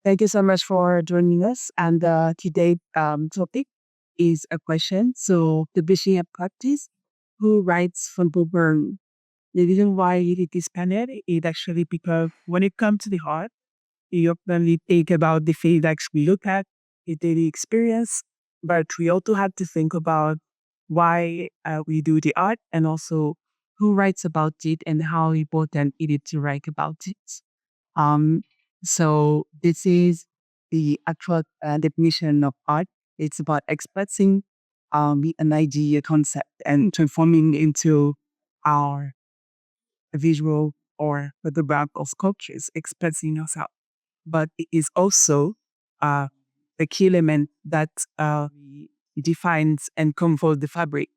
Thank you so much for joining us. And today's topic is a question. So, the Bishop of practice, who writes from the burn? The reason why you did this panel is actually because when it comes to the heart, you often think about the things that we look at, the daily experience, but we also have to think about why we do the art and also who writes about it and how important it is to write about it. Um, so this is the actual definition of art. It's about expressing an idea, concept, and transforming into our visual or photograph of sculptures expressing yourself. But it is also uh, the key element that defines and composed the fabric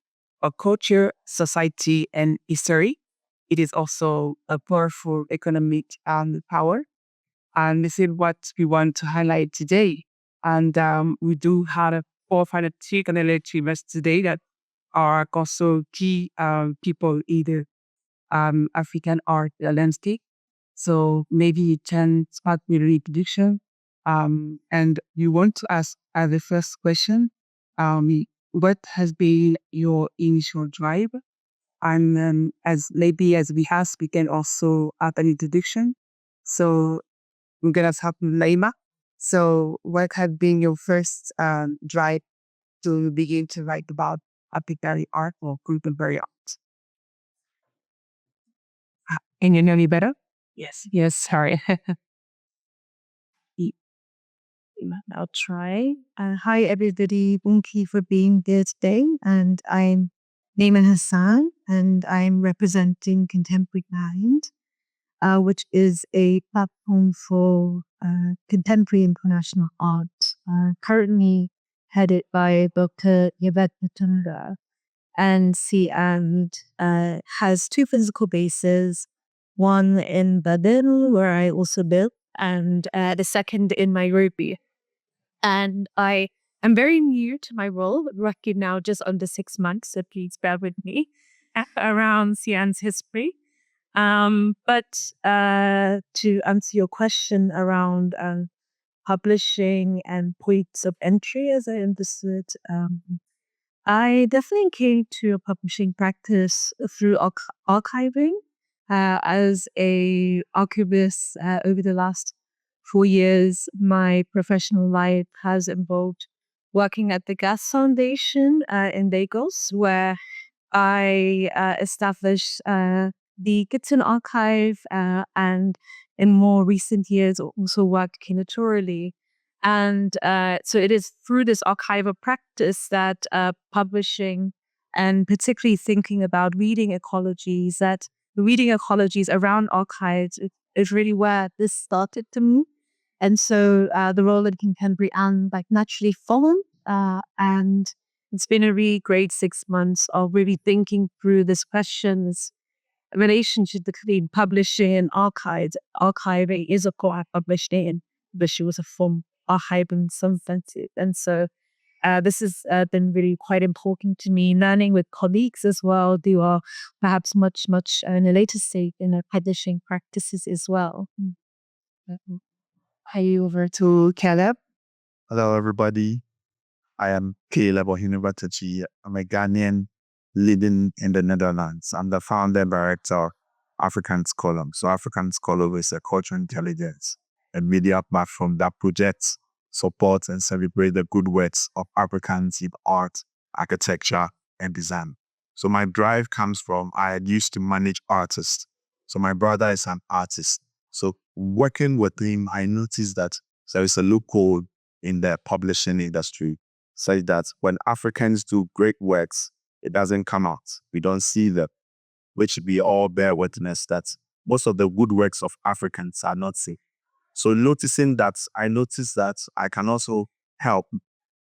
of culture, society, and history. It is also a powerful economic power, and this is what we want to highlight today. And we do have 4 panelists today that are also key people in the African art landscape. So maybe you can start with the introduction. And you want to ask as the first question, what has been your initial drive? And as maybe as we have, we can also add an introduction. So we're gonna start with Naima. So what has been your first drive to begin to write about African art or contemporary art? Can you know me better? Yes. Yes, sorry. I'll try. Hi, everybody. Thank you for being here today. And I'm Naiman Hassan, and I'm representing Contemporary Mind, which is a platform for contemporary international art, currently headed by Dr. Yvette Matunga. And has two physical bases, one in Berlin, where I also live, and the second in Nairobi. And I am very new to my role, working now just under 6 months, so please bear with me around Xi'an's history. But to answer your question around publishing and points of entry, as I understood, I definitely came to a publishing practice through archiving. As a archivist over the last 4 years, my professional life has involved working at the Gas Foundation in Lagos, where I established the Kitchen Archive, and in more recent years also worked curatorially. And so it is through this archival practice that publishing and particularly thinking about reading ecologies, that the reading ecologies around archives is really where this started to me. And so the role in contemporary and like naturally followed. And it's been a really great 6 months of really thinking through this questions relationship between publishing and archives. Archiving is a core publishing, but she was a form archive in some senses. And so this has been really quite important to me, learning with colleagues as well, who are perhaps much in a later stage in their publishing practices as well. Hi, over to Caleb. Hello, everybody. I am Caleb University. I'm a Ghanaian living in the Netherlands. I'm the founder and director of African Scholar. So African Scholar is a cultural intelligence and media platform that projects, supports, and celebrates the good works of Africans in art, architecture, and design. So my drive comes from, I used to manage artists. So my brother is an artist. So working with him, I noticed that there is a loophole in the publishing industry, such that when Africans do great works, it doesn't come out. We don't see them, which we all bear witness that most of the good works of Africans are not seen. So noticing that, I noticed that I can also help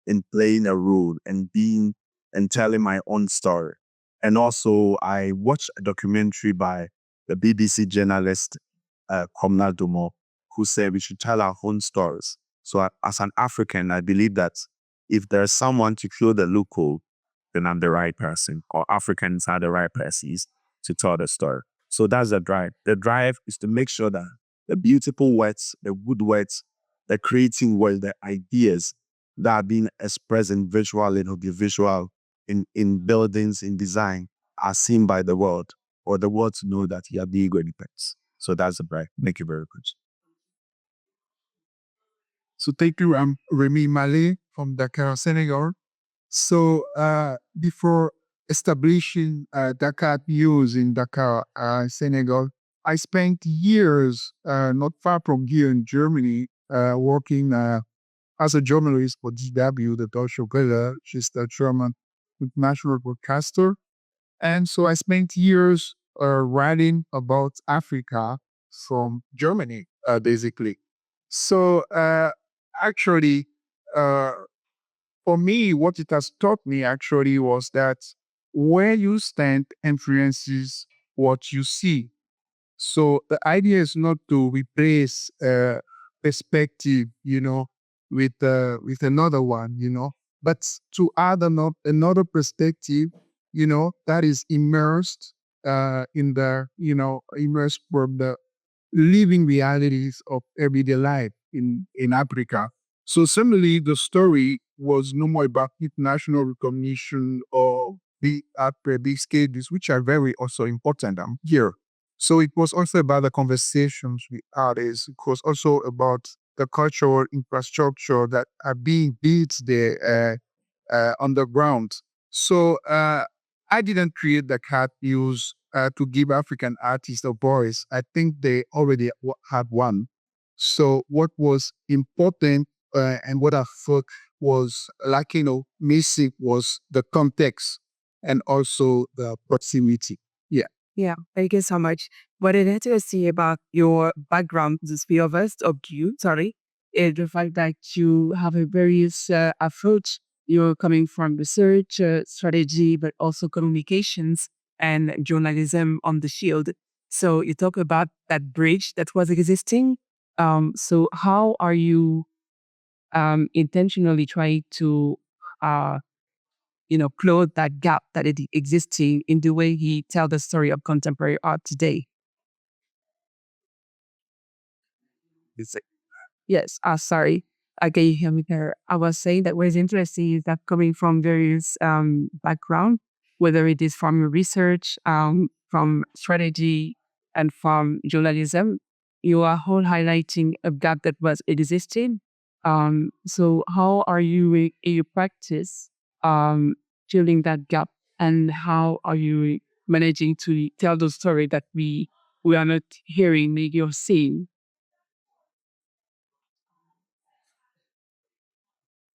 in playing a role and telling my own story. And also I watched a documentary by the BBC journalist, Komna Dumo, who said we should tell our own stories. So as an African, I believe that if there's someone to fill the loophole, then I'm the right person, or Africans are the right persons to tell the story. So that's the drive. The drive is to make sure that the beautiful words, the good words the creating world, the ideas that are being expressed in visual and audiovisual, in buildings, in design, are seen by the world, or the world to know that you are the ego depends. So that's the bright. Thank you very much. So thank you. I'm Remy Malé from Dakar, Senegal. So before establishing Dak'Art News in Dakar, Senegal, I spent years not far from here in Germany working as a journalist for DW, the Deutsche Welle, which is the German national broadcaster. And so I spent years writing about Africa from Germany, basically. So actually, uh, for me, what it has taught me actually was that where you stand influences what you see. So the idea is not to replace perspective, with another one, but to add another perspective, that is immersed immersed from the living realities of everyday life in Africa. So similarly, the story was no more about international recognition or big stages, which are very also important here. So it was also about the conversations with artists. It was also about the cultural infrastructure that are being built there underground. So I didn't create the cat news to give African artists a voice. I think they already had one. So what was important and what I thought was missing was the context and also the proximity. Yeah. Yeah, thank you so much. What I like to see about your background, the three of us, of you, sorry, is the fact that you have a various approach. You're coming from research, strategy, but also communications and journalism on the field. So you talk about that bridge that was existing. So how are you intentionally trying to uh, close that gap that is existing in the way he tell the story of contemporary art today? It's like, Yes, sorry. Can you hear me there? I was saying that what is interesting is that coming from various background, whether it is from your research, from strategy, and from journalism, you are all highlighting a gap that was existing. So how are you in your practice filling that gap, and how are you managing to tell the story that we are not hearing, maybe or seeing?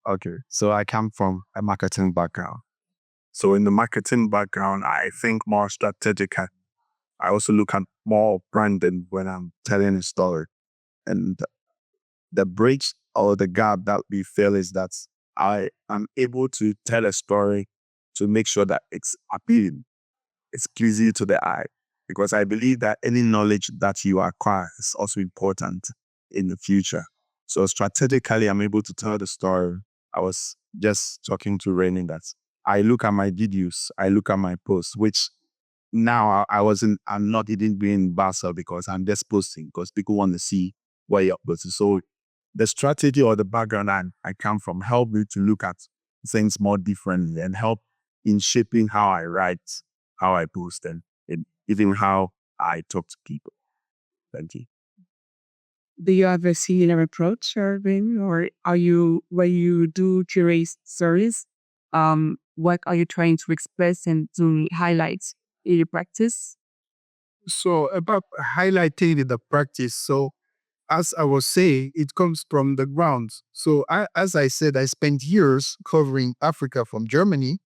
okay. So I come from a marketing background. So in the marketing background, I think more strategic. I also look at more branding when I'm telling a story. And the bridge or the gap that we feel is that I am able to tell a story to make sure that it's appealing, it's pleasing to the eye. Because I believe that any knowledge that you acquire is also important in the future. So strategically, I'm able to tell the story. I was just talking to Rainy that I look at my videos, I look at my posts, which now I'm not even being Basel because I'm just posting because people want to see what you're posting. So the strategy or the background I come from help me to look at things more differently and help in shaping how I write, how I post, and even how I talk to people. Thank you. Do you have a similar approach, Irving, or are you when you do curate stories? What are you trying to express and to highlight in your practice? So about highlighting in the practice. So as I was saying, it comes from the ground. So as I said, I spent years covering Africa from Germany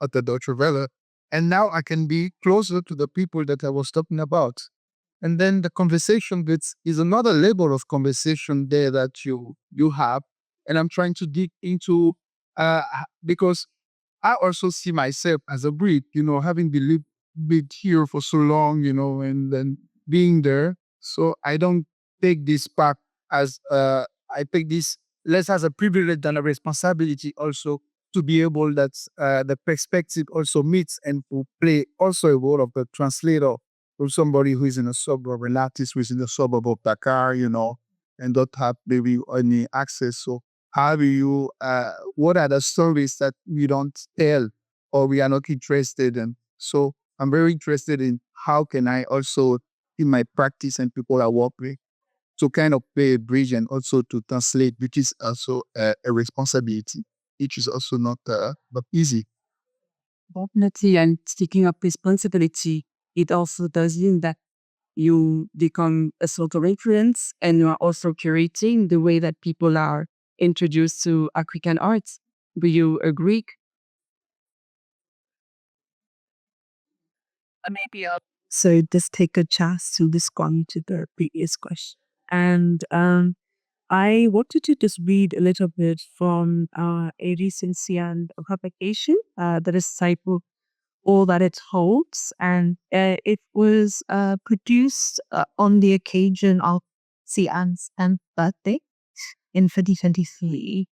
at the Deutsche Welle, and now I can be closer to the people that I was talking about. And then the conversation bits is another level of conversation there that you have, and I'm trying to dig into because I also see myself as a Brit, having lived here for so long, and then being there. So I don't take this part as I take this less as a privilege than a responsibility also to be able that the perspective also meets and to play also a role of the translator for somebody who is in a suburb, an artist who is in the suburb of Dakar, and don't have maybe any access. So how do you, what are the stories that we don't tell or we are not interested in? So I'm very interested in how can I also, in my practice and people I work with, to kind of play a bridge and also to translate, which is also a responsibility, which is also not easy. Definitely, and speaking of responsibility, it also does mean that you become a sort of influence and you are also curating the way that people are introduced to African arts. Do you agree? Maybe I'll so just take a chance to respond to the previous question. And I wanted to just read a little bit from a recent CN publication that is titled All That It Holds. And it was produced on the occasion of CN's 10th birthday in 2023.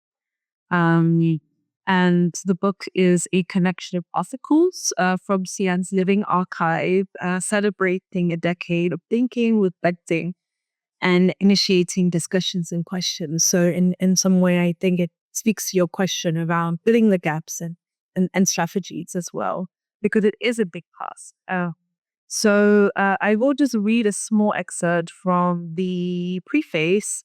And the book is a collection of articles from CN's living archive, celebrating a decade of thinking, reflecting, and initiating discussions and questions. So in some way, I think it speaks to your question around filling the gaps and strategies as well, because it is a big task. I will just read a small excerpt from the preface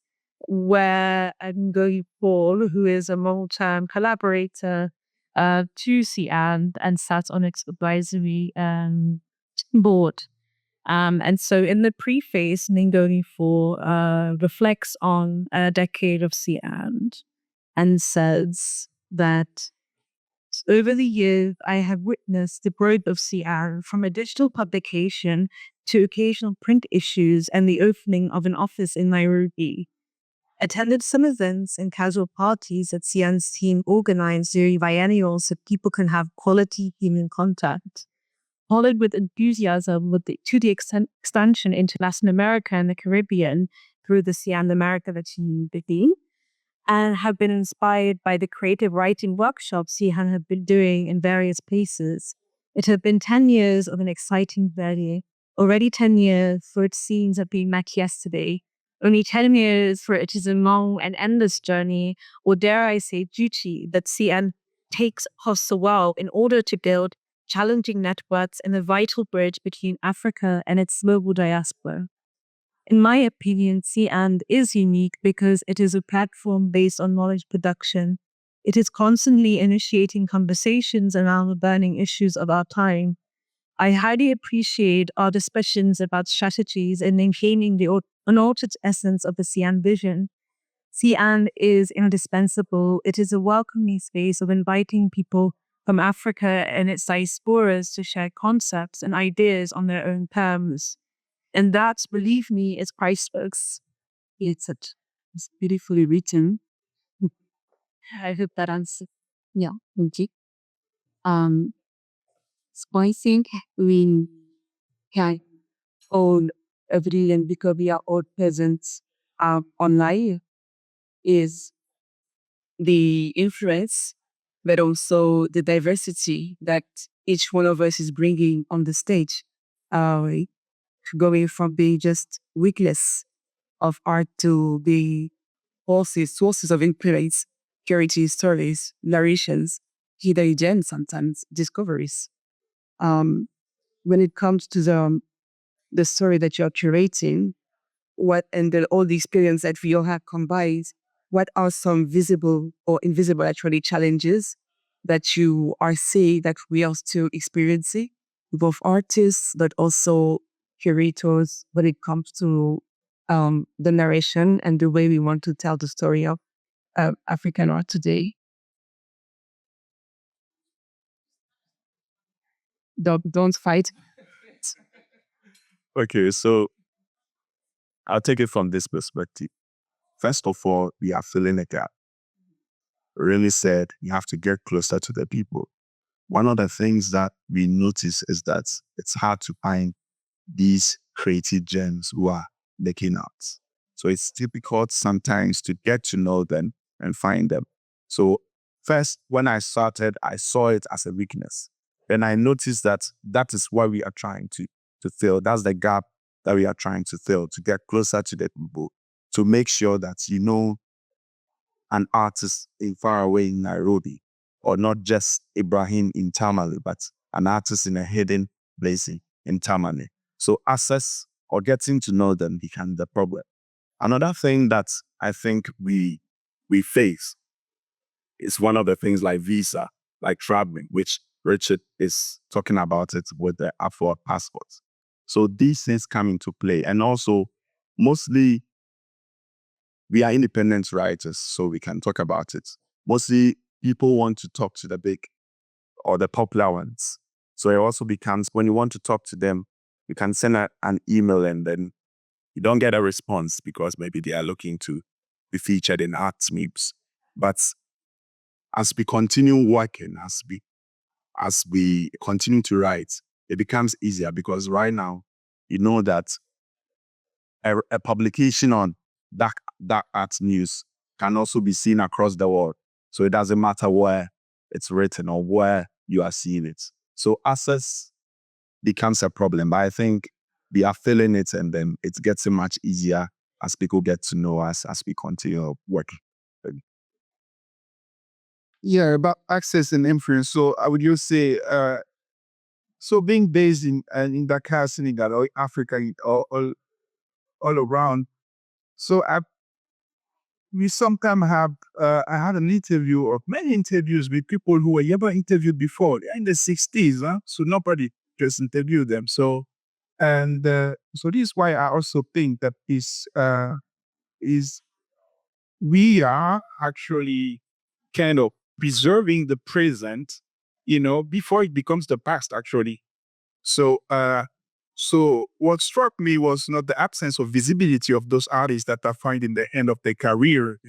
where Ngoyi Paul, who is a long-term collaborator to CN and sat on its advisory board. And so in the preface, Ngoyi Paul reflects on a decade of CN and says that over the years, I have witnessed the growth of CR from a digital publication to occasional print issues and the opening of an office in Nairobi. Attended some events and casual parties that CN's team organized during biennials so people can have quality human contact. Followed with enthusiasm to the extension into Latin America and the Caribbean through the CN America that you begin, and have been inspired by the creative writing workshops he had been doing in various places. It had been 10 years of an exciting journey, already 10 years for it seems have been met yesterday, only 10 years for it is a long and endless journey, or dare I say duty, that CN takes across the world in order to build challenging networks and a vital bridge between Africa and its global diaspora. In my opinion, CN is unique because it is a platform based on knowledge production. It is constantly initiating conversations around the burning issues of our time. I highly appreciate our discussions about strategies in maintaining the unaltered essence of the CN vision. CN is indispensable. It is a welcoming space of inviting people from Africa and its diasporas to share concepts and ideas on their own terms. And that, believe me, is priceless. It's beautifully written. I hope that answers. Yeah, thank you. So I think we can all agree, and because we are all present online, is the influence, but also the diversity that each one of us is bringing on the stage. Going from being just weakness of art to being sources of influence, purity, stories, narrations, hidden gems, sometimes discoveries. Um, when it comes to the story that you're curating, all the experience that we all have combined, what are some visible or invisible actually challenges that you are seeing that we are still experiencing, both artists but also curators, when it comes to the narration and the way we want to tell the story of African art today? Don't fight. Okay, so I'll take it from this perspective. First of all, we are filling a gap. Really said, you have to get closer to the people. One of the things that we notice is that it's hard to find these creative gems who are making art. So it's difficult sometimes to get to know them and find them. So first, when I started, I saw it as a weakness. Then I noticed that that is what we are trying to fill. That's the gap that we are trying to fill, to get closer to the people, to make sure that you know an artist in far away in Nairobi, or not just Ibrahim in Tamale, but an artist in a hidden place in Tamale. So access or getting to know them becomes the problem. Another thing that I think we face is one of the things like visa, like traveling, which Richard is talking about it with the Afro passports. So these things come into play. And also, mostly we are independent writers, so we can talk about it. Mostly people want to talk to the big or the popular ones. So it also becomes, when you want to talk to them, you can send an email and then you don't get a response because maybe they are looking to be featured in art memes. But as we continue working, as we continue to write, it becomes easier because right now, you know that a publication on Dak'Art news can also be seen across the world. So it doesn't matter where it's written or where you are seeing it. So access becomes a problem, but I think we are feeling it and then it's getting much easier as people get to know us as we continue working. Yeah, about access and influence. So I would just say, so being based in Dakar, Senegal, or Africa, all around. So we sometimes have, I had an interview or many interviews with people who were never interviewed before. They're in the 60s, huh? So nobody just interviewed them. So, and so this is why I also think that is we are actually kind of preserving the present, before it becomes the past, actually. So, so what struck me was not the absence of visibility of those artists that are finding the end of their career,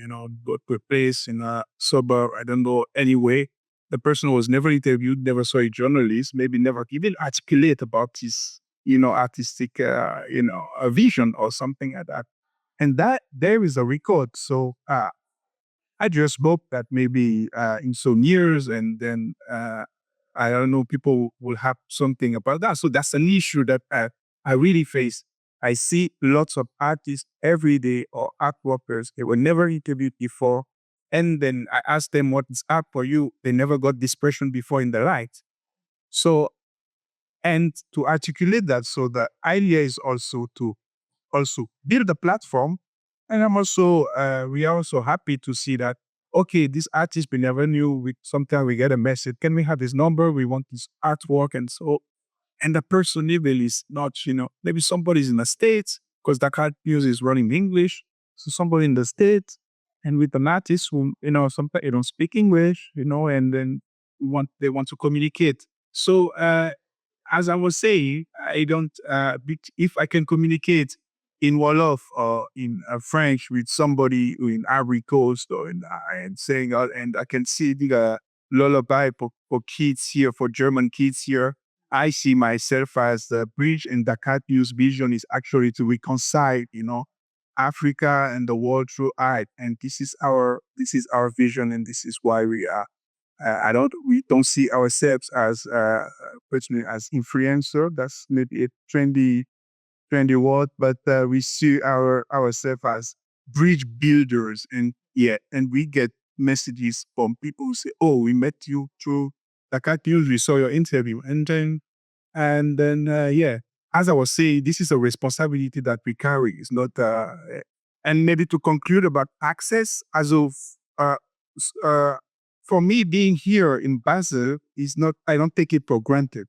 go to a place in a suburb, I don't know, anyway. The person was never interviewed, never saw a journalist, maybe never even articulate about his, artistic, a vision or something like that. And that there is a record. So, I just hope that maybe in some years and then I don't know, people will have something about that. So that's an issue that I really face. I see lots of artists every day or art workers. They were never interviewed before. And then I ask them what is art for you. They never got this expression before in their life. So, and to articulate that, so the idea is also build a platform. And we are also happy to see that, okay, this artist we never knew, sometimes we get a message, can we have his number? We want this artwork. And the person even is not, maybe somebody's in the States, because Dak'Art News is running English. So somebody in the States and with an artist who, sometimes they don't speak English, and then they want to communicate. So, as I was saying, I don't, if I can communicate in Wolof or in French with somebody in Ivory Coast or and saying, and I can see the lullaby for kids here, for German kids here. I see myself as the bridge, and Dak'Art News vision is actually to reconcile, Africa and the world through art. And this is our vision, and this is why we are. We don't see ourselves as personally as influencer. That's maybe a trendy word, but we see ourselves as bridge builders, and we get messages from people who say, "Oh, we met you through Dak'Art News. We saw your interview," and then yeah. As I was saying, this is a responsibility that we carry. It's not, and maybe to conclude about access, as of uh, for me being here in Basel is not. I don't take it for granted,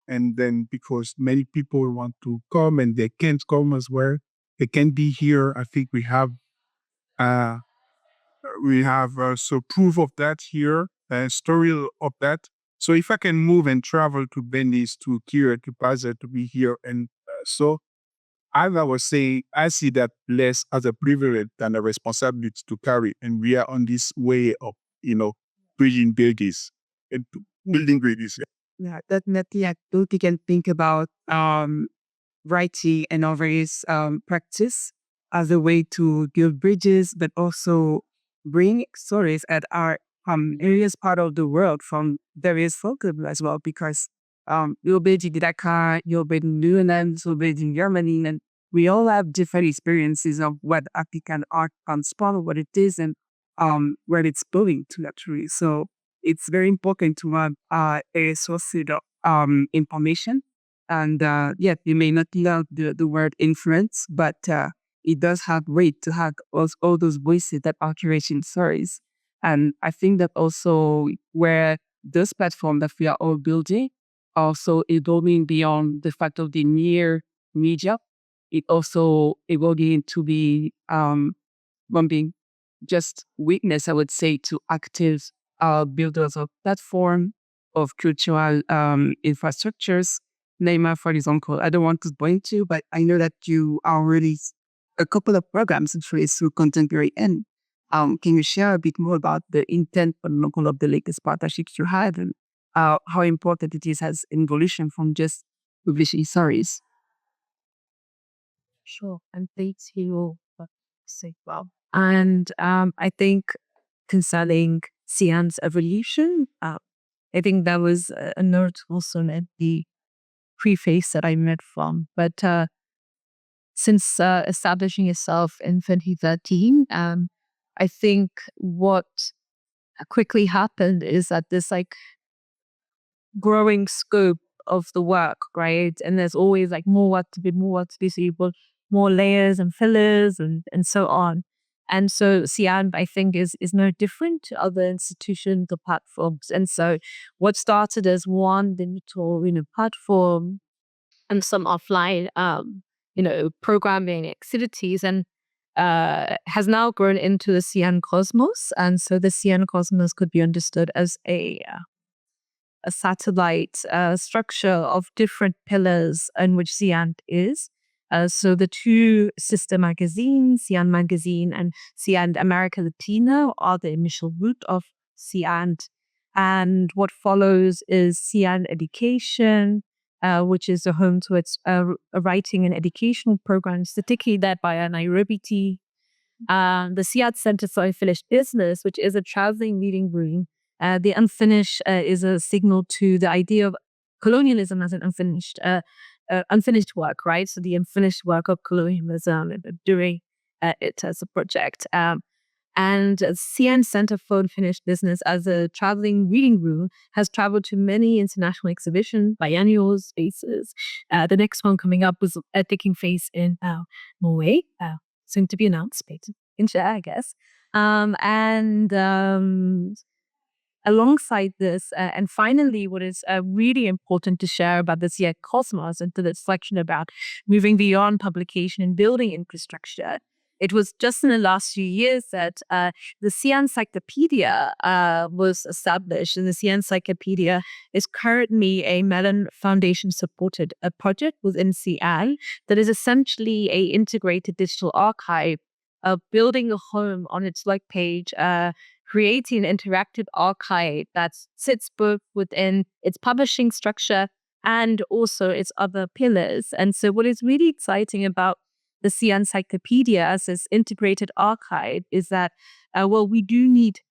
and then because many people want to come and they can't come as well, they can be here. I think uh, we have so proof of that here, story of that. So if I can move and travel to Venice, to here, to Basel, to be here, and so as I was saying, I see that less as a privilege than a responsibility to carry, and we are on this way of bridging buildings and building bridges. Yeah, definitely. I think you can think about writing and novelist practice as a way to build bridges, but also bring stories that are from various part of the world, from various folklore as well, because you're based in Dakar, you're based in Lula, you're based in Germany, and we all have different experiences of what African art transforms, what it is, and where it's going to actually. So it's very important to have a source of information. And yeah, you may not love the word influence, but it does have weight to have all those voices that are creating stories. And I think that also where this platform that we are all building also evolving beyond the fact of the mere media, it also evolving to be one being just witness, I would say, to active builders of platform, of cultural infrastructures. Neymar, for example, I don't want to point to, but I know that you are already a couple of programs actually through Contemporary End. Can you share a bit more about the intent, for example, of the latest partnerships you had and how important it is as evolution from just publishing stories? Sure. And thank you for saying well. And I think concerning Sian's evolution, I think that was a note also in the preface that I read from. But since establishing itself in 2013, I think what quickly happened is that this like growing scope of the work, right? And there's always like more work to be, so you put more layers and fillers and so on. And so Sian, I think, is no different to other institutions or platforms. And so what started as one digital, platform and some offline, programming activities and has now grown into the Sian Cosmos. And so the Sian Cosmos could be understood as a satellite structure of different pillars in which Sian is. So the two sister magazines, Sian Magazine and Sian America Latina, are the initial root of Sian. And what follows is Sian Education, which is a home to its writing and educational programs, particularly led by a Nairobi team. The Sian Center for Unfinished Business, which is a traveling reading room. The unfinished is a signal to the idea of colonialism as an unfinished work, right? So the unfinished work of colonialism during it as a project. And Sian Center for Unfinished Business as a traveling reading room has traveled to many international exhibitions, biennials, spaces. The next one coming up was taking place in Mayi, soon to be announced, in share, I guess. And alongside this, and finally, what is really important to share about the Sian Cosmos and to the section about moving beyond publication and building infrastructure. It was just in the last few years that the Sian Encyclopedia was established, and the Sian Encyclopedia is currently a Mellon Foundation supported project within Sian that is essentially a integrated digital archive of building a home on its web page, creating an interactive archive that sits both within its publishing structure and also its other pillars. And so what is really exciting about the Sian Encyclopedia as this integrated archive is that, we need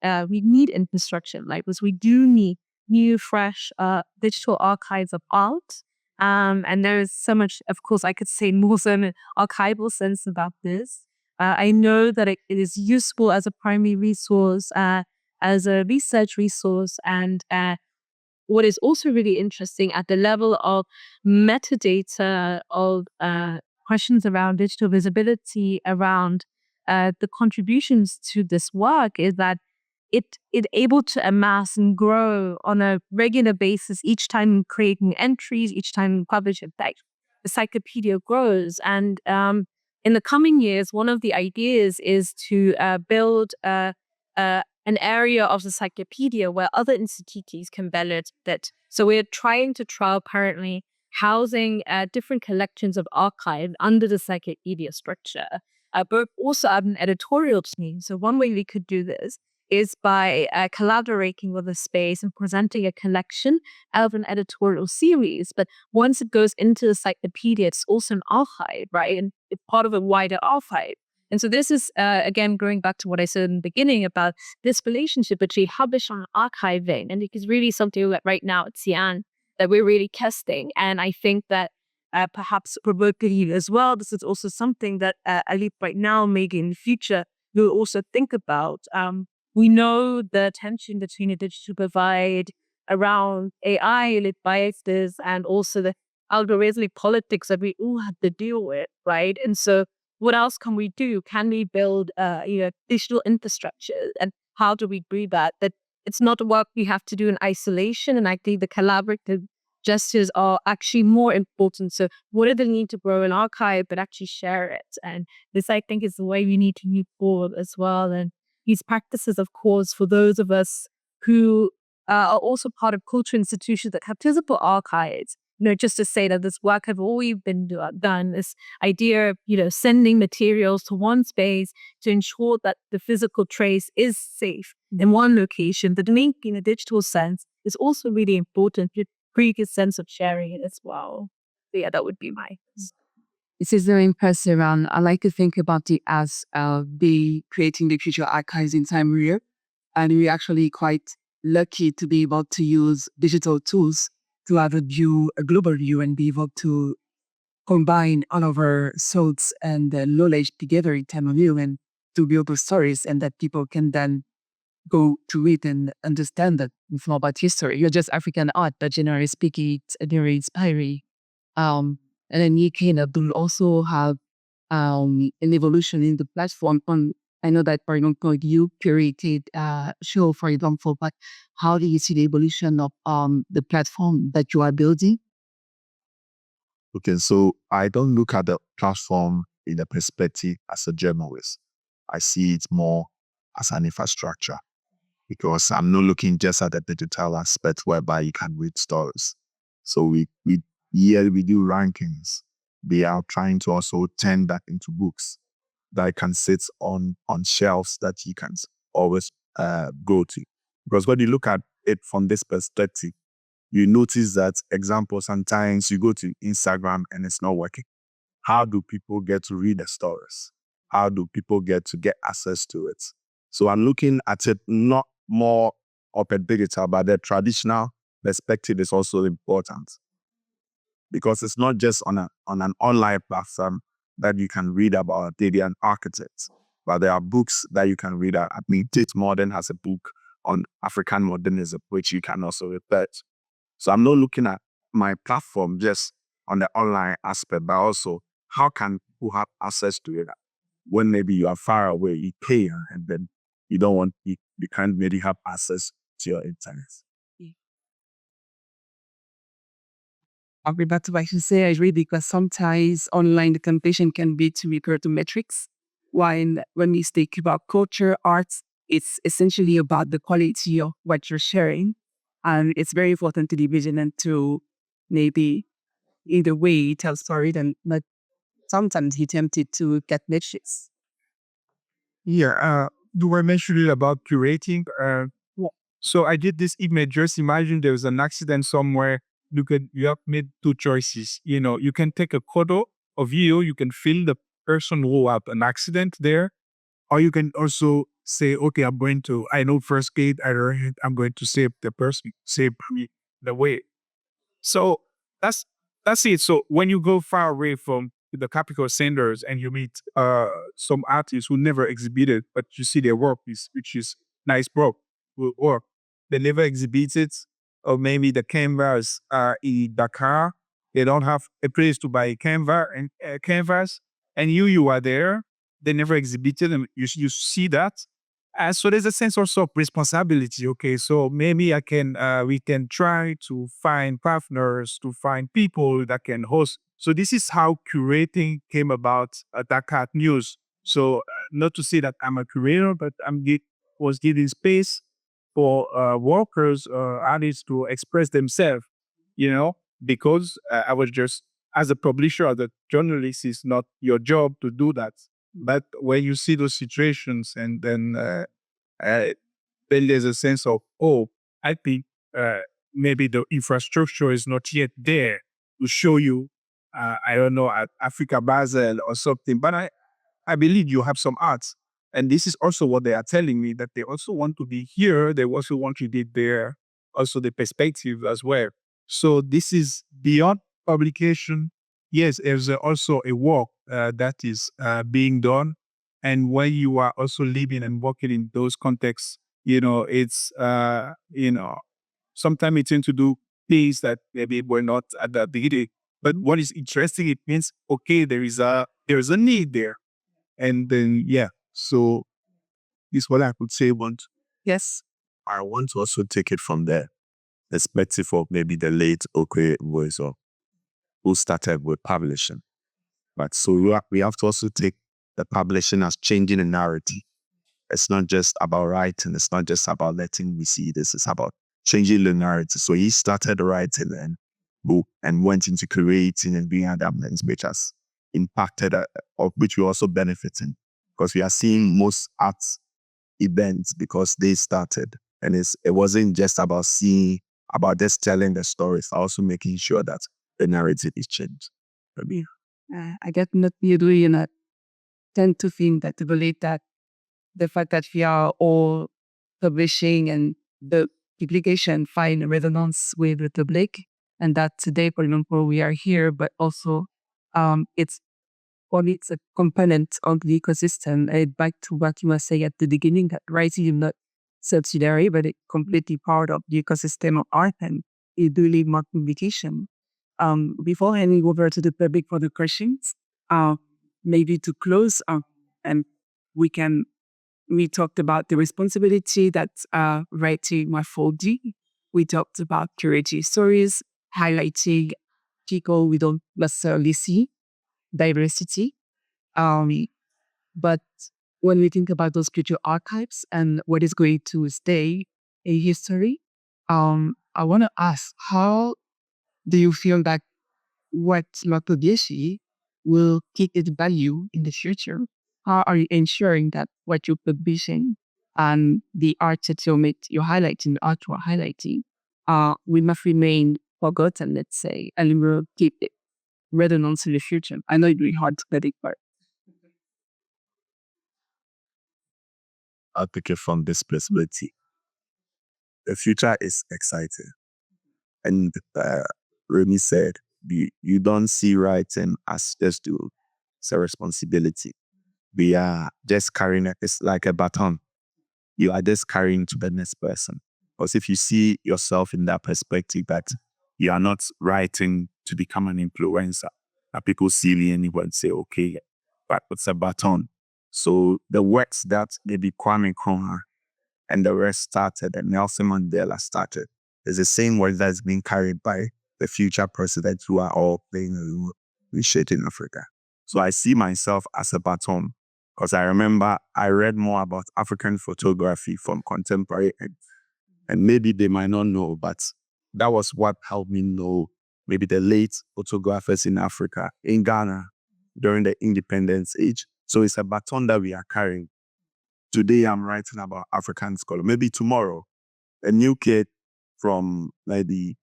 infrastructure like this. We do need new, fresh digital archives of art. And there is so much, of course, I could say more so in an archival sense about this. I know that it is useful as a primary resource, as a research resource, and what is also really interesting at the level of metadata of questions around digital visibility, around the contributions to this work is that it able to amass and grow on a regular basis each time creating entries, each time publish a text. The encyclopedia grows. And in the coming years, one of the ideas is to build an area of the encyclopedia where other institutes can benefit it. So we're trying to trial currently housing different collections of archive under the encyclopedia structure, but also add an editorial team. So one way we could do this is by collaborating with a space and presenting a collection of an editorial series. But once it goes into the encyclopedia, it's also an archive, right? And it's part of a wider archive. And so this is, again, going back to what I said in the beginning about this relationship between publishing and archiving. And it is really something that right now at Sian that we're really testing. And I think that perhaps provoking as well. This is also something that I leave right now, maybe in the future, we'll also think about. We know the tension between a digital divide around AI-led biases and also the algorithmic politics that we all have to deal with, right? And so what else can we do? Can we build digital infrastructure? And how do we do that? That it's not work we have to do in isolation. And I think the collaborative gestures are actually more important. So what are the need to grow an archive, but actually share it? And this, I think, is the way we need to move forward as well. And these practices, of course, for those of us who are also part of cultural institutions that have physical archives, just to say that this work have always been done, this idea of, sending materials to one space to ensure that the physical trace is safe in one location, but in a digital sense is also really important to create a sense of sharing it as well. So yeah, that would be my. This is very impressive, and I like to think about it as the creating the future archives in time real. And we're actually quite lucky to be able to use digital tools to have a global view, and be able to combine all of our thoughts and knowledge together in time of view, and to build those stories, and that people can then go to it and understand that it's more about history. You're just African art, but generally speaking, it's very inspiring. And then you kind of do also have an evolution in the platform. I know that, for example, you curated a show, for example, but how do you see the evolution of the platform that you are building? Okay, so I don't look at the platform in a perspective as a journalist. I see it more as an infrastructure, because I'm not looking just at the digital aspect whereby you can read stories. So we do rankings. They are trying to also turn that into books that can sit on shelves that you can always go to. Because when you look at it from this perspective, you notice that, example, sometimes you go to Instagram and it's not working. How do people get to read the stories? How do people get access to it? So I'm looking at it not more of a digital, but the traditional perspective is also important, because it's not just on an online platform that you can read about data and architects, but there are books that you can read. I mean, Tate Modern has a book on African modernism, which you can also refer to. So I'm not looking at my platform just on the online aspect, but also how can people have access to it when maybe you are far away, you pay, and then you can't really have access to your internet. That's what I should say. I agree, because sometimes online the temptation can be to refer to metrics. While when we speak about culture, arts, it's essentially about the quality of what you're sharing. And it's very important to be vigilant to maybe either way tell story, then but sometimes he tempted to get metrics. Yeah, you were mentioning about curating. So I did this image. Just imagine there was an accident somewhere. You have made two choices. You can take a photo of you. You can film the person who had an accident there, or you can also say, okay, I know first aid. I'm going to save the person, save me the way. So that's that's it. So when you go far away from the capital centers and you meet some artists who never exhibited, but you see their work, which is nice work, they never exhibited, or maybe the canvas are in Dakar. They don't have a place to buy a canvas, and you are there. They never exhibited, and you see that. So there's a sense also of responsibility. Okay, so maybe we can try to find partners, to find people that can host. So this is how curating came about at Dak'Art News. So not to say that I'm a curator, but was giving space for workers, artists to express themselves, because I was just, as a publisher, as a journalist, it's not your job to do that. But when you see those situations, and uh, then there's a sense of, oh, I think maybe the infrastructure is not yet there to show you, I don't know, at Africa Basel or something. But I believe you have some arts. And this is also what they are telling me, that they also want to be here. They also want to be there, also the perspective as well. So this is beyond publication. yes, there's also a work that is being done. And when you are also living and working in those contexts, it's, sometimes it tends to do things that maybe were not at the beginning. But what is interesting, it means, okay, there's a need there. And then, yeah, so this is what I could say. Yes, I want to also take it from the perspective of maybe the late Okwe Boyzo, who started with publishing. But so we have to also take the publishing as changing the narrative. It's not just about writing. It's not just about letting me see this. It's about changing the narrative. So he started writing and went into creating and doing adaptations, which has impacted, of which we're also benefiting, because we are seeing most arts events because they started. And it wasn't just about just telling the stories, also making sure that the narrative is changed. I definitely agree, and I tend to think that to believe that the fact that we are all publishing and the publication find resonance with the public, and that today, for example, we are here, but also it's it's a component of the ecosystem. And back to what you were saying at the beginning, that writing is not subsidiary, but it's completely part of the ecosystem of art and is really more publication. Before handing over to the public for the questions, maybe to close, and we can we talked about the responsibility that writing Mafoldi. We talked about curating stories, highlighting people we don't necessarily see, diversity. Um, but when we think about those cultural archives and what is going to stay in history, I want to ask, how do you feel that what Makogeshi will keep its value in the future? How are you ensuring that what you're publishing and the art that you're highlighting, the art you're highlighting, will not remain forgotten, let's say, and will keep it resonance in the future? I know it's really hard to predict, but I'll take it from this perspective. The future is exciting. And Remy said, you don't see writing as just do. It's a responsibility. We are just carrying it. It's like a baton. You are just carrying to the next person. Because if you see yourself in that perspective, that you are not writing to become an influencer, that people see me and would say, okay, but it's a baton. So the works that maybe Kwame Nkrumah and the rest started, and Nelson Mandela started, is the same work that's being carried by the future presidents who are all playing a role in shaping Africa. So I see myself as a baton, because I remember I read more about African photography from contemporary, and maybe they might not know, but that was what helped me know maybe the late photographers in Africa, in Ghana, during the independence age. So it's a baton that we are carrying. Today I'm writing about African scholar. Maybe tomorrow, a new kid from maybe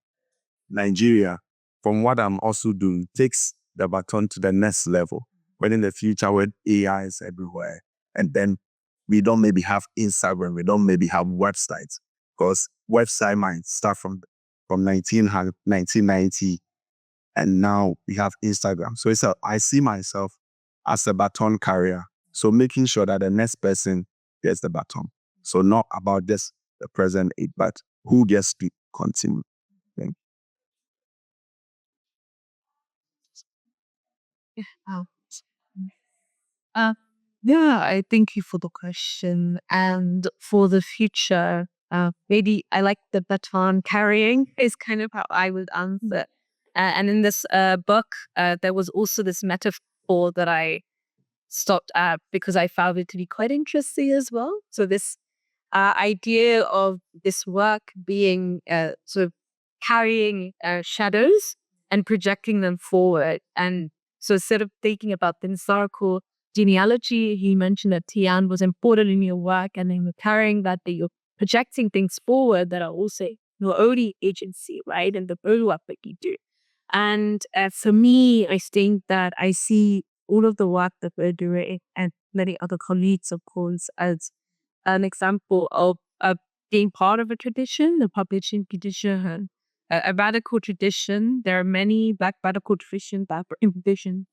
Nigeria, from what I'm also doing, takes the baton to the next level. When in the future, when AI is everywhere, and then we don't maybe have Instagram, we don't maybe have websites, because website might start from 1990, and now we have Instagram. So I see myself as a baton carrier. So making sure that the next person gets the baton. So not about just the present age, but who gets to continue. Thank Oh. Uh, yeah, I thank you for the question. And for the future, maybe I like the baton carrying is kind of how I would answer. And in this book, there was also this metaphor that I stopped at because I found it to be quite interesting as well. So this idea of this work being sort of carrying shadows and projecting them forward. And so instead of thinking about the historical genealogy, he mentioned that Tian was important in your work, and then you're carrying that you're projecting things forward that are also your own agency, right? And the own work that you do. And for me, I think that I see all of the work that we're doing and many other colleagues, of course, as an example of being part of a tradition, the publishing tradition, a radical tradition. There are many Black radical traditions, Black traditions.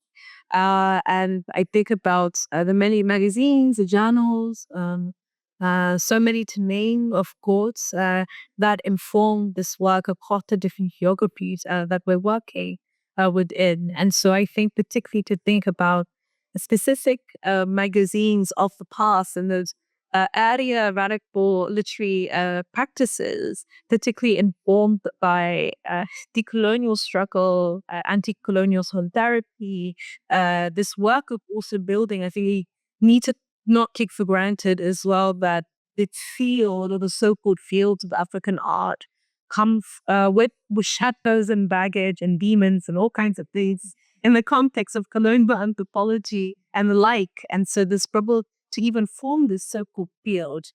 And I think about the many magazines, the journals, so many to name, of course, that inform this work across the different geographies that we're working within. And so I think particularly to think about specific magazines of the past and those area radical literary practices, particularly informed by decolonial struggle, anti-colonial solidarity, this work of also building, I think we need to not take for granted as well that the field or the so-called fields of African art come with shadows and baggage and demons and all kinds of things in the context of colonial anthropology and the like. And so this struggle to even form this so-called field,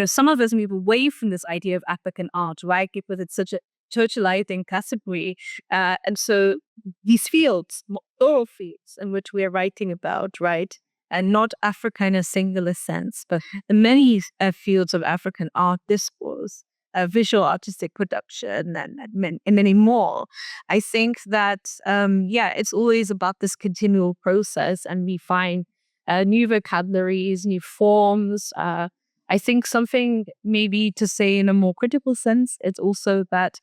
some of us move away from this idea of African art, right? Because it's such a totalizing category. And so these fields, oral fields in which we are writing about, right? And not Africa in a singular sense, but the many fields of African art, discourse, visual artistic production, and many more. I think that, it's always about this continual process, and we find new vocabularies, new forms. I think something maybe to say in a more critical sense, it's also that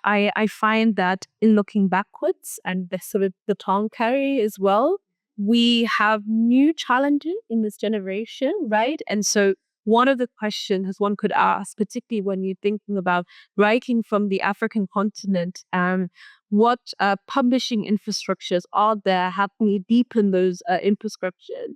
I find that in looking backwards and the sort of the tongue carry as well, we have new challenges in this generation, right? And so one of the questions one could ask, particularly when you're thinking about writing from the African continent, what publishing infrastructures are there? How can we deepen those infrastructures?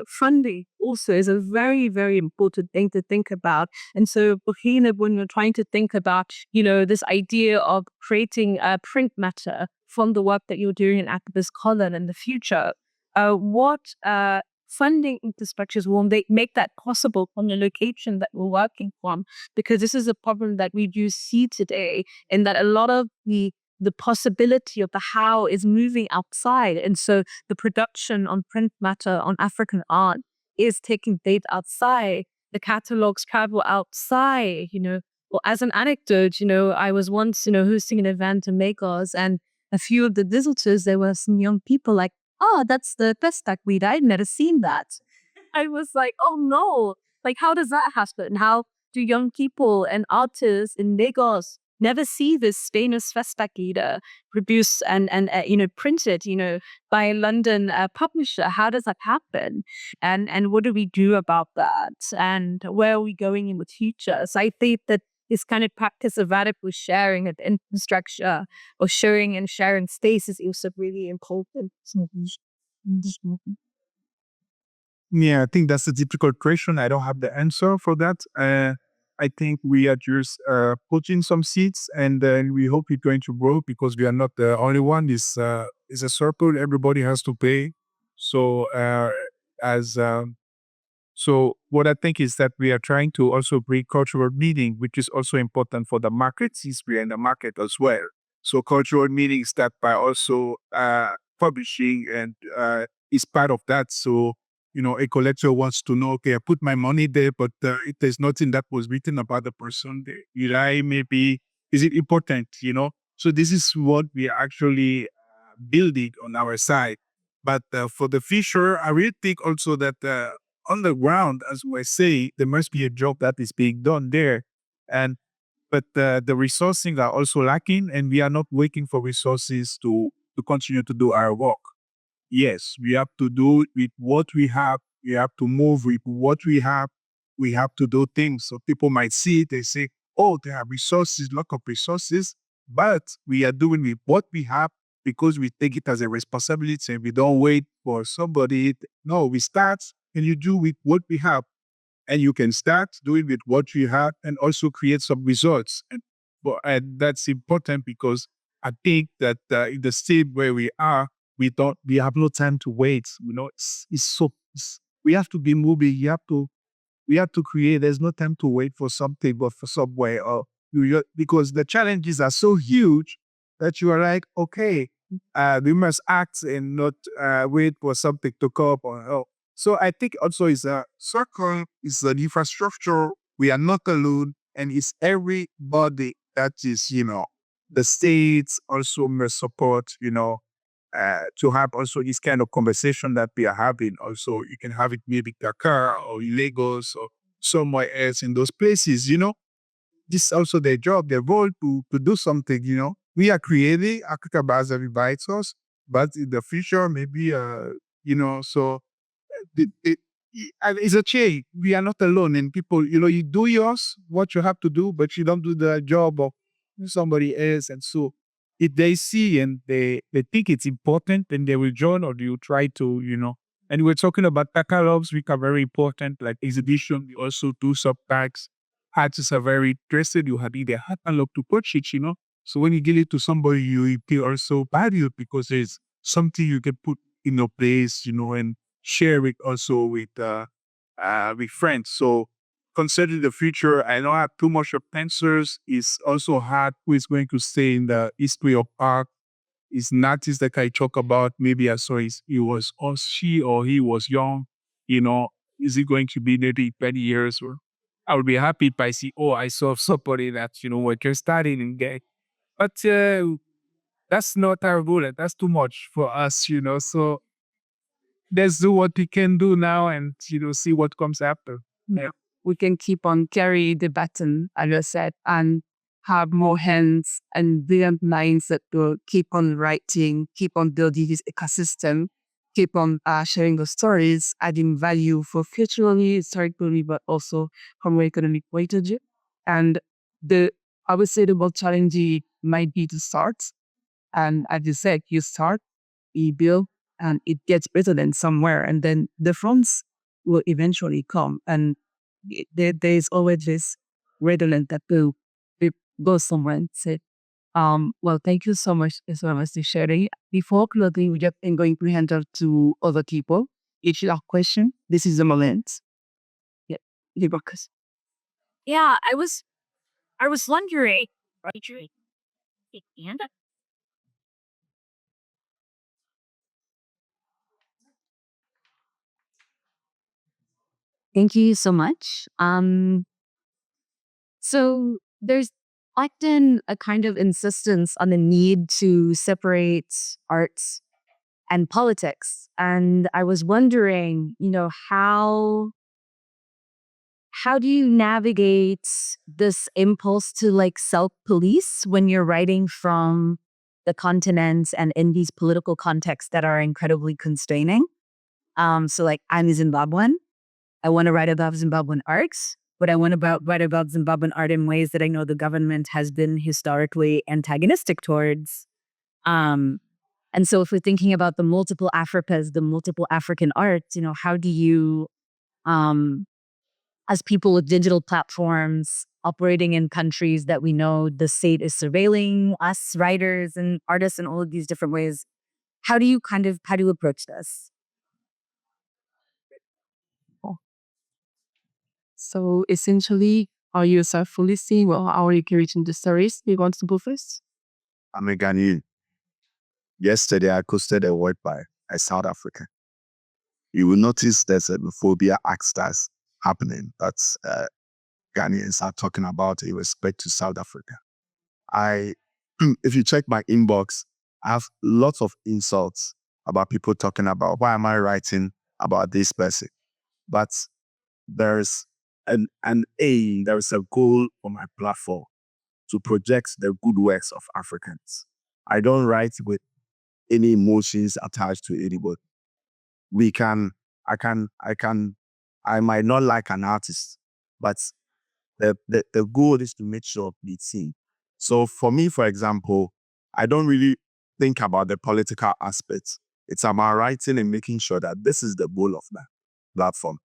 Funding also is a very, very important thing to think about. And so, Burkina, when we're trying to think about, this idea of creating print matter from the work that you're doing in Activist Colin in the future, what funding infrastructures will make that possible from the location that we're working from? Because this is a problem that we do see today, in that a lot of the possibility of the how is moving outside. And so the production on print matter on African art is taking place outside. The catalogs travel outside, Well, as an anecdote, I was once, hosting an event in Lagos, and a few of the visitors, there were some young people like, oh, that's the Pestak weed. I'd never seen that. I was like, oh no, like, how does that happen? How do young people and artists in Lagos never see this famous Festagida produced and printed, by a London publisher? How does that happen? And what do we do about that? And where are we going in the future? So I think that this kind of practice of radical sharing of infrastructure or sharing and sharing space is also really important. Yeah, I think that's a difficult question. I don't have the answer for that. I think we are just putting some seeds, and then we hope it's going to grow, because we are not the only one. It's a circle. Everybody has to pay. So as so what I think is that we are trying to also bring cultural meaning, which is also important for the market, since we are in the market as well. So cultural meaning start by also publishing, and is part of that. So, a collector wants to know, okay, I put my money there, but if there's nothing that was written about the person there, is it important, So this is what we are actually building on our side. But for the future, I really think also that on the ground, as I say, there must be a job that is being done there. But the resourcing are also lacking, and we are not waiting for resources to continue to do our work. Yes, we have to do it with what we have. We have to move with what we have. We have to do things. So people might see it, they say, oh, there are resources, lot of resources, but we are doing with what we have, because we take it as a responsibility, and we don't wait for somebody. No, we start, and you do with what we have. And you can start doing with what you have and also create some results. And that's important, because I think that in the state where we are, we have no time to wait. We have to be moving. We have to create. There's no time to wait for something, but for somewhere, because the challenges are so huge that you are like, okay, we must act and not wait for something to come up. So I think also it's a circle, it's an infrastructure. We are not alone, and it's everybody that is, the states also must support, to have also this kind of conversation that we are having. Also, you can have it maybe Dakar or Lagos or somewhere else in those places, this is also their job, their role to do something. We are creating, Africa Basel invites us, but in the future, maybe, so it, and it's a chain. We are not alone. And people, you do yours, what you have to do, but you don't do the job of somebody else. And so if they see and they think it's important, then they will join or you try to. And we're talking about catalogs, which are very important, like exhibition. We also do subtags. Artists are very interested. You have their catalog to purchase. So when you give it to somebody, you feel also valued because there's something you can put in your place, and share it also with friends. So consider the future. I don't have too much of answers. It's also hard who is going to stay in the history of art. It's an artist that I talk about. Maybe I saw he was or she or he was young. You know, is it going to be maybe 20 years or I would be happy if I see, oh, I saw somebody that, we're just starting and get. But that's not our goal. And that's too much for us. So let's do what we can do now and see what comes after. Yeah. We can keep on carry the baton, as I said, and have more hands and brilliant minds that will keep on writing, keep on building this ecosystem, keep on sharing the stories, adding value for culturally, historically, but also from an economic point of view. And I would say the more challenging might be to start. And as you said, you start, you build, and it gets better than somewhere. And then the fronts will eventually come. And there is always this redolent that will go somewhere and say, well, thank you so much for sharing. Before closing, we just going to hand over to other people. If you have a question, this is the moment. Yeah, Lucas. Yeah, I was wondering. And thank you so much. So there's often a kind of insistence on the need to separate arts and politics. And I was wondering, how do you navigate this impulse to like self-police when you're writing from the continent and in these political contexts that are incredibly constraining? So like I'm a Zimbabwean. I want to write about Zimbabwean arts, but I want to write about Zimbabwean art in ways that I know the government has been historically antagonistic towards. Um, and so if we're thinking about the multiple Africas, the multiple African arts, how do you, as people with digital platforms operating in countries that we know the state is surveilling us writers and artists in all of these different ways, how do you approach this? So essentially, are you self-policing or how are you curating the stories? You want to go first? I'm a Ghanaian. Yesterday, I posted a word by a South African. You will notice there's a phobia acts that's happening. That's Ghanaians are talking about in respect to South Africa. If you check my inbox, I have lots of insults about people talking about why am I writing about this person? But there's there's a goal for my platform to project the good works of Africans. I don't write with any emotions attached to anybody. We can, I might not like an artist, but the goal is to make sure it's seen. So for me, for example, I don't really think about the political aspects. It's about writing and making sure that this is the goal of that platform.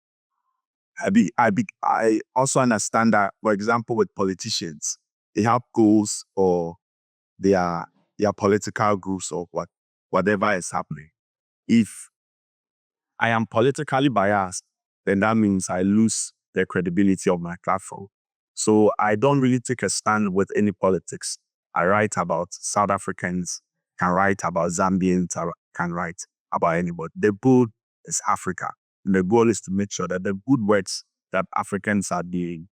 I also understand that, for example, with politicians, they have goals or their political groups or whatever is happening. If I am politically biased, then that means I lose the credibility of my platform. So I don't really take a stand with any politics. I write about South Africans, can write about Zambians, can write about anybody. The goal is Africa. And the goal is to make sure that the good words that Africans are doing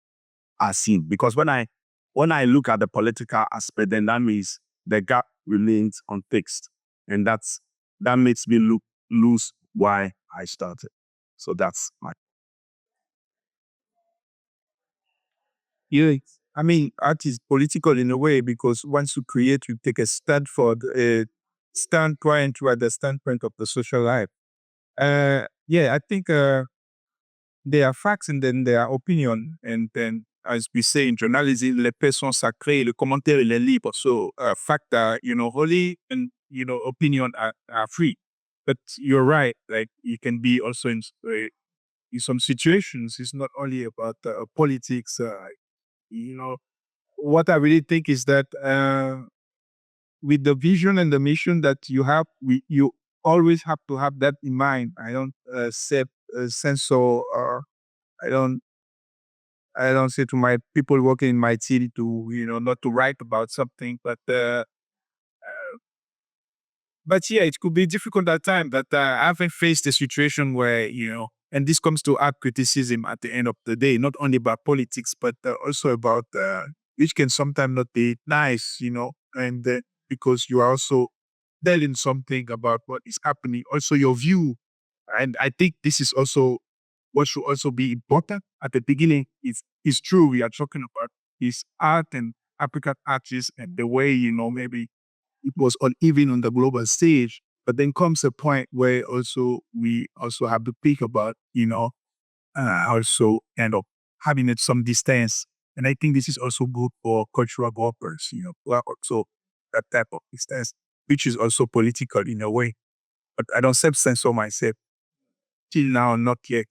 are seen. Because when I when I look at the political aspect, then that means the gap remains unfixed. And that makes me lose why I started. So that's my. Yeah, I mean, art is political in a way because once you create, you take a stand for a stand trying to at the standpoint of the social life. Yeah, I think there are facts and then there are opinion. And then, as we say in journalism, les faits sont sacrés, le commentaire il est libre. So, fact are, holy and, opinion are free. But you're right, like you can be also in some situations, it's not only about politics. You know, what I really think is that with the vision and the mission that you have, you always have to have that in mind. I don't set censor or I don't I don't say to my people working in my city to not to write about something, but yeah, it could be difficult at times. But I haven't faced a situation where and this comes to art criticism at the end of the day, not only about politics, but also about which can sometimes not be nice, and because you are also telling something about what is happening, also your view, and I think this is also what should also be important at the beginning. Is true. We are talking about his art and African artists and the way maybe it was uneven on the global stage. But then comes a point where also we also have to think about, also end up having it some distance. And I think this is also good for cultural workers, who are also that type of distance, which is also political in a way. But I don't self-censor myself till now, not yet.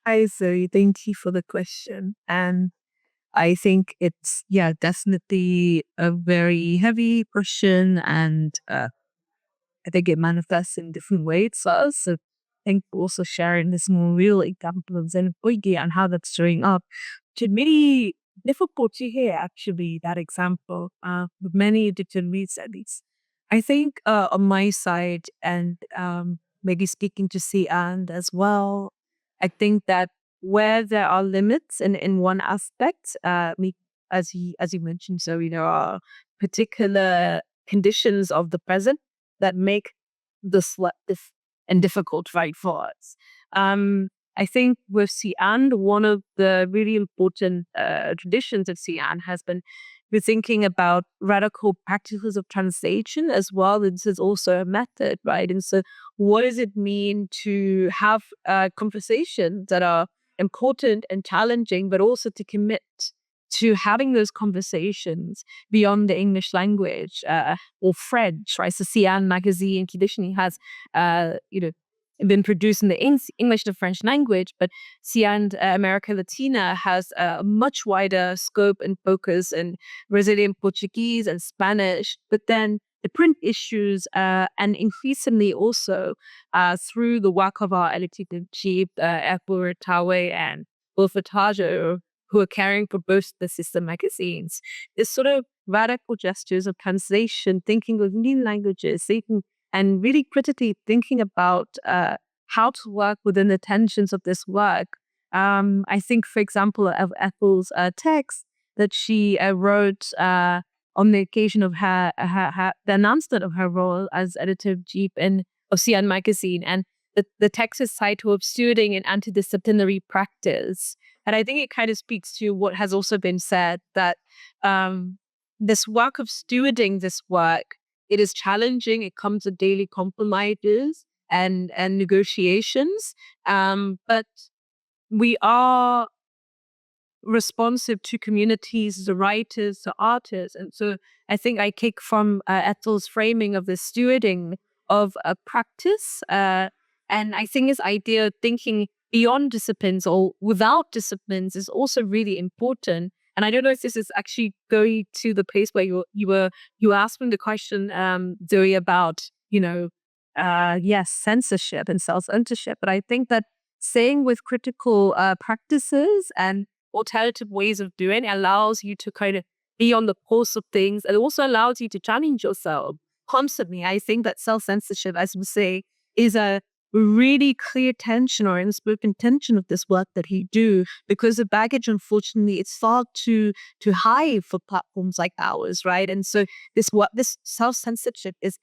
Hi, Zoe. Thank you for the question. And I think it's, definitely a very heavy question. And I think it manifests in different ways for us. So thank you for also sharing this more real example of xenophobia and how that's showing up. It's really difficult to hear, actually, that example with many different reads, at least. I think on my side, and maybe speaking to C and as well, I think that where there are limits in one aspect, as you mentioned, so there are particular conditions of the present that make this and difficult, right, for us. I think with Xi'an, one of the really important traditions of Xi'an has been we're thinking about radical practices of translation as well. This is also a method, right? And so what does it mean to have conversations that are important and challenging, but also to commit to having those conversations beyond the English language or French, right? So Xi'an magazine traditionally has, been produced in the English and French language, but Xi'an America Latina has a much wider scope and focus in Brazilian Portuguese and Spanish, but then the print issues and increasingly also through the work of our editor-in-chief, Ekbo Tawe and Wilfred Hajo, who are caring for both the sister magazines. This sort of radical gestures of translation, thinking of new languages, thinking and really critically thinking about how to work within the tensions of this work. I think, for example, of Ethel's text that she wrote on the occasion of the announcement of her role as editor-in-chief of Xi'an magazine, and the text is titled of Stewarding an Antidisciplinary Practice. And I think it kind of speaks to what has also been said, that this work of stewarding this work, it is challenging. It comes with daily compromises and negotiations. But we are responsive to communities, the writers, the artists. And so I think I take from Ethel's framing of the stewarding of a practice. And I think his idea of thinking beyond disciplines or without disciplines is also really important. And I don't know if this is actually going to the place where you were asking the question, Zoe, about, censorship and self-censorship. But I think that saying with critical practices and alternative ways of doing allows you to kind of be on the pulse of things. It also allows you to challenge yourself constantly. I think that self-censorship, as we say, is a really clear tension or unspoken tension of this work that he do, because the baggage, unfortunately, it's far too high for platforms like ours, right? And so this self-censorship is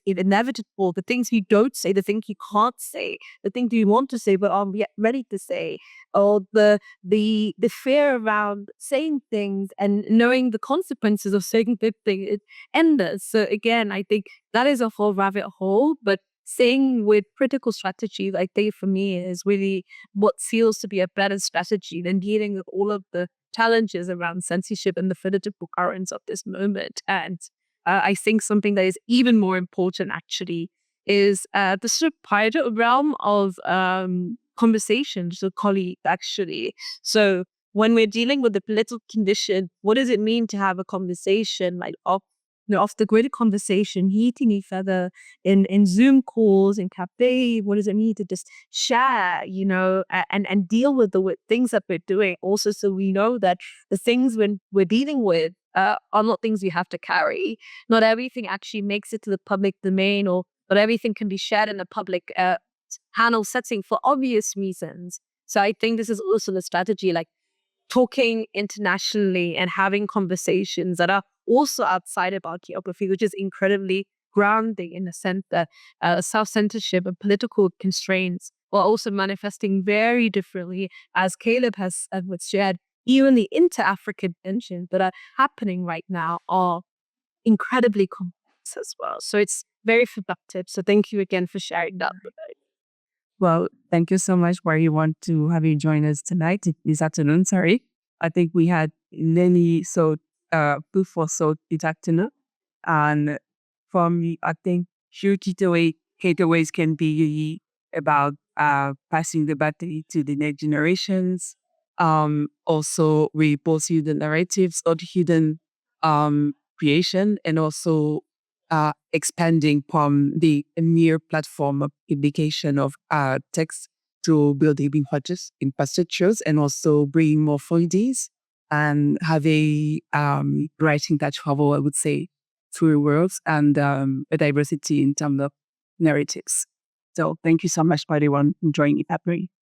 inevitable. The things you don't say, the things you can't say, the things you want to say but aren't yet ready to say, or the fear around saying things and knowing the consequences of saying big things, it's endless. So again, I think that is a whole rabbit hole, but saying with critical strategy, I think for me is really what feels to be a better strategy than dealing with all of the challenges around censorship and the political currents of this moment. And I think something that is even more important actually is the sort of private realm of conversations with colleagues actually. So when we're dealing with the political condition, what does it mean to have a conversation like off the grid conversation, meeting each other in Zoom calls, in cafe? What does it mean to just share, and deal with the things that we're doing also, so we know that the things when we're dealing with are not things we have to carry. Not everything actually makes it to the public domain, or not everything can be shared in a public panel setting for obvious reasons. So I think this is also the strategy, like talking internationally and having conversations that are also outside of our geography, which is incredibly grounding in the sense that self-censorship and political constraints are also manifesting very differently, as Caleb has shared. Even the inter-African tensions that are happening right now are incredibly complex as well. So it's very productive. So thank you again for sharing that with us. Well, thank you so much for everyone to have you join us tonight, this afternoon, sorry. I think we had many food for thought this afternoon. And from me, I think few takeaways can be really about passing the battery to the next generations. Also, we pursue the narratives of the hidden creation, and also expanding from the mere platform of publication of text to building infrastructures, and also bringing more fluidities and have a writing that travel, I would say, through worlds and a diversity in terms of narratives. So thank you so much for everyone joining it.